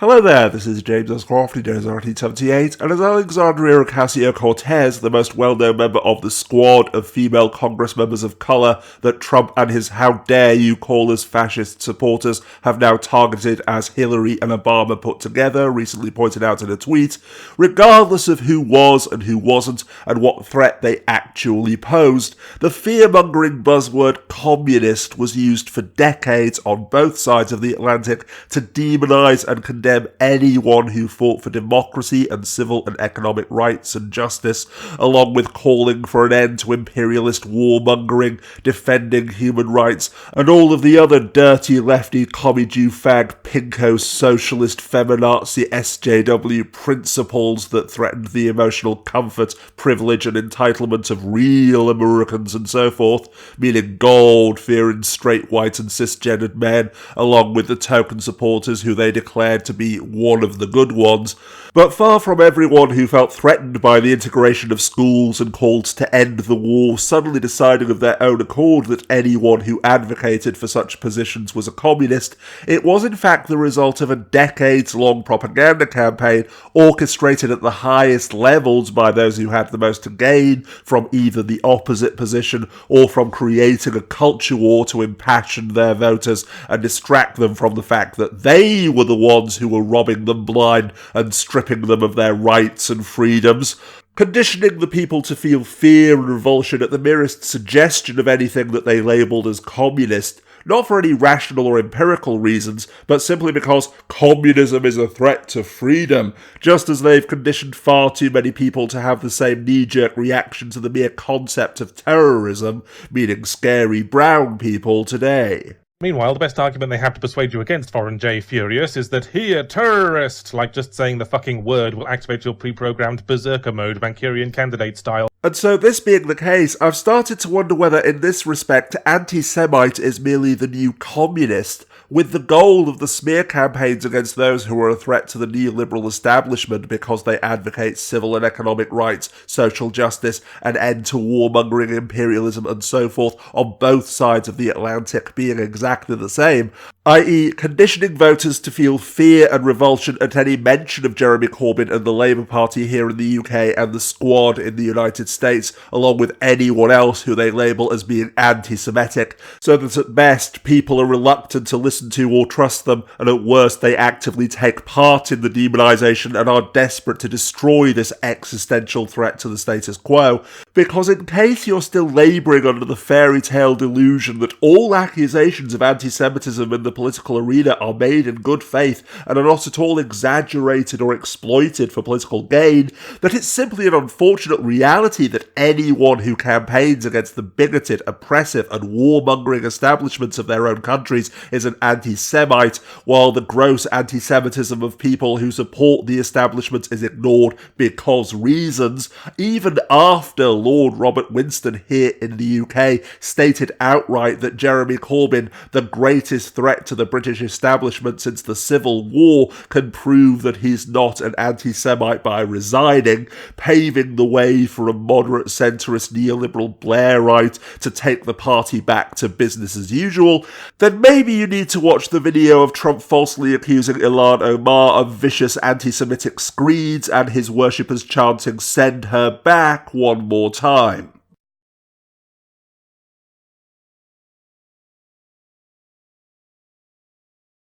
Hello there, this is James Oscroft, known as Anti-Semite, and as Alexandria Ocasio-Cortez, the most well-known member of the squad of female Congress members of colour that Trump and his how dare you call us fascist supporters have now targeted as Hillary and Obama put together, recently pointed out in a tweet, regardless of who was and who wasn't and what threat they actually posed, the fear-mongering buzzword communist was used for decades on both sides of the Atlantic to demonise and condemn anyone who fought for democracy and civil and economic rights and justice, along with calling for an end to imperialist warmongering, defending human rights, and all of the other dirty lefty commie Jew fag pinko socialist feminazi SJW principles that threatened the emotional comfort, privilege and entitlement of real Americans and so forth, meaning God-fearing straight white and cisgendered men, along with the token supporters who they declared to be one of the good ones, but far from everyone who felt threatened by the integration of schools and called to end the war suddenly deciding of their own accord that anyone who advocated for such positions was a communist. It was in fact the result of a decades-long propaganda campaign orchestrated at the highest levels by those who had the most to gain from either the opposite position or from creating a culture war to impassion their voters and distract them from the fact that they were the ones who were robbing them blind and stripping them of their rights and freedoms, conditioning the people to feel fear and revulsion at the merest suggestion of anything that they labelled as communist, not for any rational or empirical reasons, but simply because communism is a threat to freedom, just as they've conditioned far too many people to have the same knee-jerk reaction to the mere concept of terrorism, meaning scary brown people today. Meanwhile, the best argument they have to persuade you against Foreign J Furious is that here, terrorist, like just saying the fucking word will activate your pre-programmed berserker mode, Manchurian Candidate style. And so, this being the case, I've started to wonder whether in this respect Anti-Semite is merely the new communist, with the goal of the smear campaigns against those who are a threat to the neoliberal establishment because they advocate civil and economic rights, social justice, an end to warmongering, imperialism and so forth on both sides of the Atlantic being exactly the same, i.e. conditioning voters to feel fear and revulsion at any mention of Jeremy Corbyn and the Labour Party here in the UK and the Squad in the United States, along with anyone else who they label as being anti-Semitic, so that at best people are reluctant to listen to or trust them, and at worst they actively take part in the demonisation and are desperate to destroy this existential threat to the status quo, because in case you're still labouring under the fairy tale delusion that all accusations of anti-Semitism in the political arena are made in good faith and are not at all exaggerated or exploited for political gain, that it's simply an unfortunate reality that anyone who campaigns against the bigoted, oppressive and warmongering establishments of their own countries is an anti-Semite, while the gross anti-Semitism of people who support the establishment is ignored because reasons, even after Lord Robert Winston here in the UK stated outright that Jeremy Corbyn, the greatest threat to the British establishment since the Civil War, can prove that he's not an anti-Semite by resigning, paving the way for a moderate centrist neoliberal Blairite to take the party back to business as usual, then maybe you need to watch the video of Trump falsely accusing Ilhan Omar of vicious anti-Semitic screeds and his worshippers chanting "Send her back" one more time.